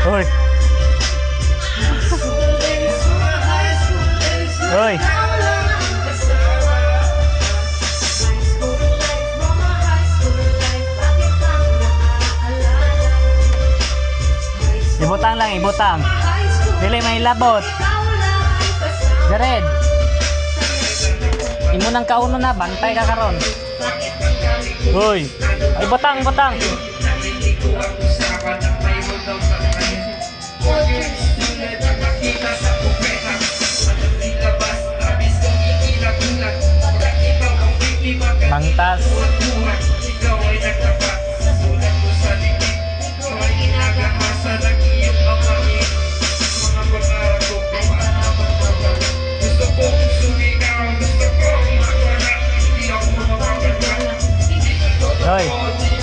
Hoy. Hoy. Ibutang lang, ibutang. Dili may labot. Jared. Imo nang kauno na, bantay ka karon. Hoy. Ay, butang, butang. Bangtas. Hoy.